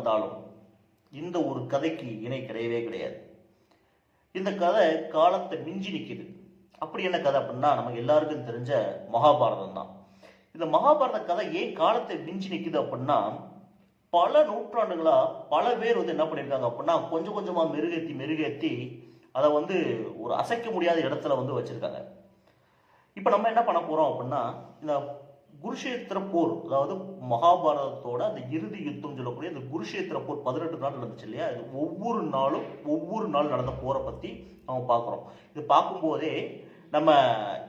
வந்தாலும் இந்த ஒரு கதைக்கு இணை கிடையவே கிடையாது. இந்த கதை காலத்தை மிஞ்சி நிற்குது. அப்படி என்ன கதை அப்படின்னா, நமக்கு எல்லாருக்கும் தெரிஞ்ச மகாபாரதம் தான். இந்த மகாபாரத கதை ஏன் காலத்தை மிஞ்சி நிற்குது அப்படின்னா, பல நூற்றாண்டுகளா பல பேர் என்ன பண்ணியிருக்காங்க அப்படின்னா, கொஞ்சம் கொஞ்சமா மெருகேற்றி அதை ஒரு அசைக்க முடியாத இடத்துல வச்சிருக்காங்க. இப்போ நம்ம என்ன பண்ண போறோம் அப்படின்னா, இந்த குருஷேத்திர போர், அதாவது மகாபாரதத்தோட அந்த இறுதி யுத்தம் சொல்லக்கூடிய இந்த குருஷேத்திர போர் 18 நாள் நடந்துச்சு இல்லையா? இது ஒவ்வொரு நாள் நடந்த போரை பத்தி நம்ம பார்க்குறோம். இது பார்க்கும்போதே நம்ம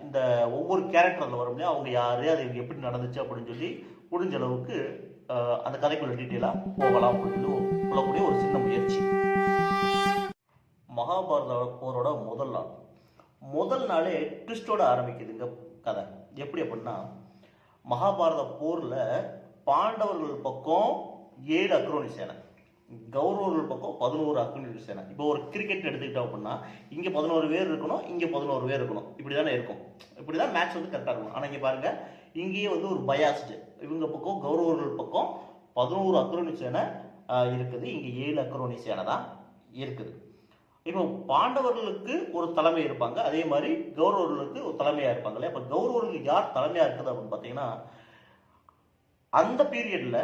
இந்த ஒவ்வொரு கேரக்டர் அதில் வரும் இல்லையா, அவங்க யாரு, அது எப்படி நடந்துச்சு அப்படின்னு சொல்லி முடிஞ்ச அளவுக்கு அந்த கதைக்குள்ள டீட்டெயிலாக போகலாம் அப்படின்னு சொல்லக்கூடிய ஒரு சின்ன முயற்சி. மகாபாரத போரோட முதல் நாளே ட்விஸ்டோட ஆரம்பிக்குதுங்க கதை. எப்படி அப்படின்னா, மகாபாரத போர்ல பாண்டவர்கள் பக்கம் 7 அக்ரோனி சேனை, கௌரவர்கள் பக்கம் 11 அக்ரோனி சேனை. இப்போ ஒரு கிரிக்கெட் எடுத்துக்கிட்டோம் அப்படின்னா, இங்க 11 பேர் இருக்கணும், இங்க 11 பேர் இருக்கணும், இப்படிதானே இருக்கும். இப்படிதான் மேட்ச் கரெக்டா இருக்கும். ஆனா இங்க பாருங்க, இங்கேயே ஒரு பயாஸ்டு, இவங்க பக்கம் கௌரவர்கள் பக்கம் 11 அக்ரோனி சேனை இருக்குது, இங்க 7 அக்ரோனி சேனை தான் இருக்குது. இப்போ பாண்டவர்களுக்கு ஒரு தலைமை இருப்பாங்க, அதே மாதிரி கௌரவர்களுக்கு ஒரு தலைமையா இருப்பாங்க இல்லையா? இப்போ கௌரவர்களுக்கு யார் தலைமையா இருக்குது அப்படின்னு பார்த்தீங்கன்னா, அந்த பீரியட்ல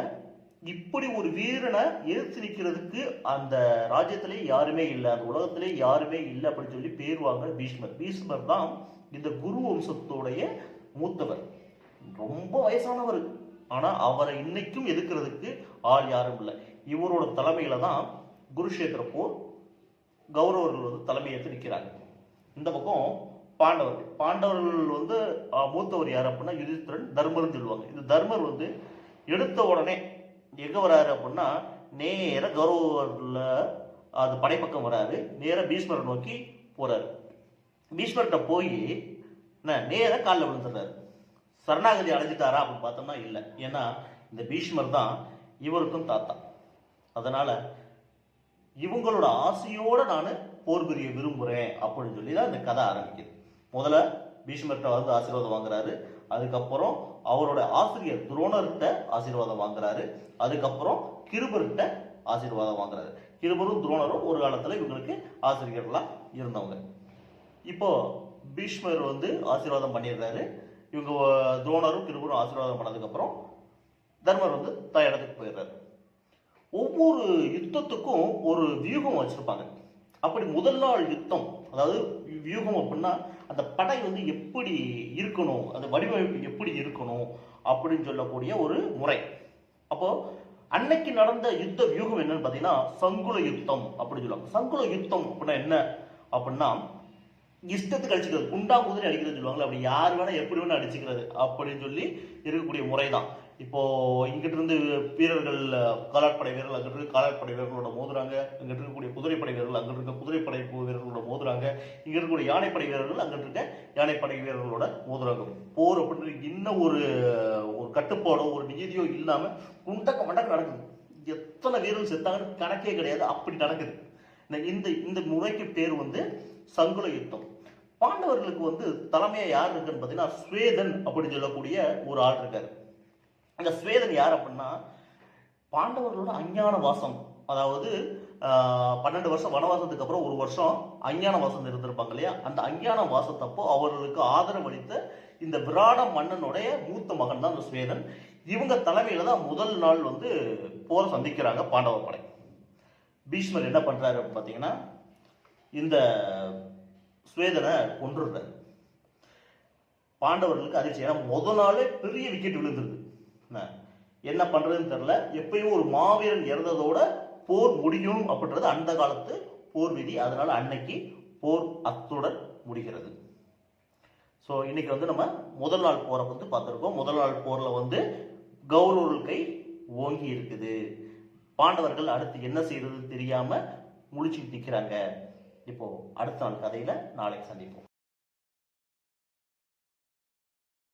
இப்படி ஒரு வீரனை எதிர்த்து நிற்கிறதுக்கு அந்த ராஜ்யத்திலே யாருமே இல்லை, அந்த உலகத்திலே யாருமே இல்லை அப்படின்னு சொல்லி பேர் வாங்க பீஷ்மர். பீஷ்மர் தான் இந்த குரு வம்சத்தோடைய மூத்தவர், ரொம்ப வயசானவர். ஆனா அவரை இன்னைக்கும் எதிர்க்கிறதுக்கு ஆள் யாரும் இல்லை. இவரோட தலைமையில தான் குருஷேத்திர போர் கௌரவர்கள் தலைமையேற்று நிற்கிறாங்க. இந்த பக்கம் பாண்டவர்கள் மூத்தவர் யார் அப்படின்னா யுதிஷ்டிரன், தர்மர்னு சொல்லுவாங்க. இந்த தர்மர் எடுத்த உடனே எங்க வராரு அப்படின்னா, நேர கௌரவர்ல அது படைப்பக்கம் வராரு, நேர பீஷ்மரை நோக்கி போறாரு. பீஷ்மர்கிட்ட போய் நேர காலில் விழுந்துடுறாரு. சரணாகதி அடைஞ்சிட்டாரா அப்படின்னு பார்த்தோம்னா இல்லை. ஏன்னா இந்த பீஷ்மர் தான் இவருக்கும் தாத்தா. அதனால இவங்களோட ஆசையோட நான் போர் புரிய விரும்புகிறேன் அப்படின்னு சொல்லி தான் இந்த கதை ஆரம்பிக்குது. முதல்ல பீஷ்மர்கிட்ட ஆசீர்வாதம் வாங்குறாரு, அதுக்கப்புறம் அவரோட ஆசிரியர் துரோணர்கிட்ட ஆசீர்வாதம் வாங்குறாரு, அதுக்கப்புறம் கிருபர்கிட்ட ஆசீர்வாதம் வாங்குறாரு. கிருபரும் துரோணரும் ஒரு காலத்தில் இவங்களுக்கு ஆசிரியர்களாக இருந்தவங்க. இப்போ பீஷ்மர் ஆசீர்வாதம் பண்ணிடுறாரு. இவங்க துரோணரும் கிருபரும் ஆசீர்வாதம் பண்ணதுக்கப்புறம் தர்மர் இடத்துக்கு போயிடுறாரு. ஒவ்வொரு யுத்தத்துக்கும் ஒரு வியூகம் வச்சிருப்பாங்க. அப்படி முதல் நாள் யுத்தம், அதாவது வியூகம் அப்படின்னா அந்த படை எப்படி இருக்கணும், அந்த வடிவமைப்பு எப்படி இருக்கணும் அப்படின்னு சொல்லக்கூடிய ஒரு முறை. அப்போ அன்னைக்கு நடந்த யுத்த வியூகம் என்னன்னு பார்த்தீங்கன்னா சங்குல யுத்தம் அப்படின்னு சொல்லுவாங்க. சங்குல யுத்தம் அப்படின்னா என்ன அப்படின்னா, இஷ்டத்துக்கு அடிச்சுக்கிறது, குண்டா குதிரை அடிக்கிறது சொல்லுவாங்களே, அப்படி யார் வேணா எப்படி வேணா அடிச்சுக்கிறது அப்படின்னு சொல்லி இருக்கக்கூடிய முறை தான். இப்போ இங்கிட்ட இருந்து வீரர்கள், காலாட்படை வீரர்கள் அங்கிட்டு இருக்க காலாட்படை வீரர்களோட மோதுறாங்க, இங்கிட்ட இருக்கக்கூடிய குதிரைப்படை வீரர்கள் அங்கிட்டு இருக்க குதிரைப்படை வீரர்களோட மோதுறாங்க, இங்க இருக்கக்கூடிய யானைப்படை வீரர்கள் அங்கிட்டு இருக்க யானைப்படை வீரர்களோட மோதுறாங்க. போர் அப்படின்னு இன்னும் ஒரு கட்டுப்பாடோ ஒரு நிதியோ இல்லாம குண்டக்க மண்டக்க நடக்குது. எத்தனை வீரர்கள் செத்தாங்கன்னு கணக்கே கிடையாது, அப்படி நடக்குது. இந்த முறைக்கு பேர் சங்குல யுத்தம். பாண்டவர்களுக்கு தலைமையா யார் இருக்குன்னு பார்த்தீங்கன்னா ஸ்வேதன் அப்படின்னு சொல்லக்கூடிய ஒரு ஆள் இருக்காரு. அந்த ஸ்வேதன் யார் அப்படின்னா, பாண்டவர்களோட அஞ்ஞான வாசம், அதாவது 12 வருஷம் வனவாசத்துக்கு அப்புறம் ஒரு வருஷம் அஞ்ஞான வாசம் இருந்திருப்பாங்க இல்லையா, அந்த அஞ்ஞான வாசத்தப்போ அவர்களுக்கு ஆதரவு அளித்த இந்த விராட மன்னனுடைய மூத்த மகன் தான் இந்த ஸ்வேதன். இவங்க தலைமையில தான் முதல் நாள் போரை சந்திக்கிறாங்க பாண்டவ படை. பீஷ்மர் என்ன பண்றாரு அப்படின்னு பார்த்தீங்கன்னா, இந்த ஸ்வேதனை கொன்றுறாரு. பாண்டவர்களுக்கு அதிர்ச்சி. ஏன்னா முதல் நாளே பெரிய விக்கெட் விழுந்துருது. என்ன பண்றதுன்னு தெரியல. எப்பயும் ஒரு மாவீரன் இறந்ததோட போர் முடியும் அப்படின்றது அந்த காலத்து போர் விதி. அதனால அன்னைக்கு போர் அத்துடன் முடிகிறது. ஸோ இன்னைக்கு நம்ம முதல் நாள் போரை பார்த்துருக்கோம். முதல் நாள் போர்ல கௌரவர்கள் கை ஓங்கி இருக்குது. பாண்டவர்கள் அடுத்து என்ன செய்யறது தெரியாம முழிச்சு நிற்கிறாங்க. இப்போ அடுத்த நாள் கதையில நாளைக்கு சந்திப்போம்.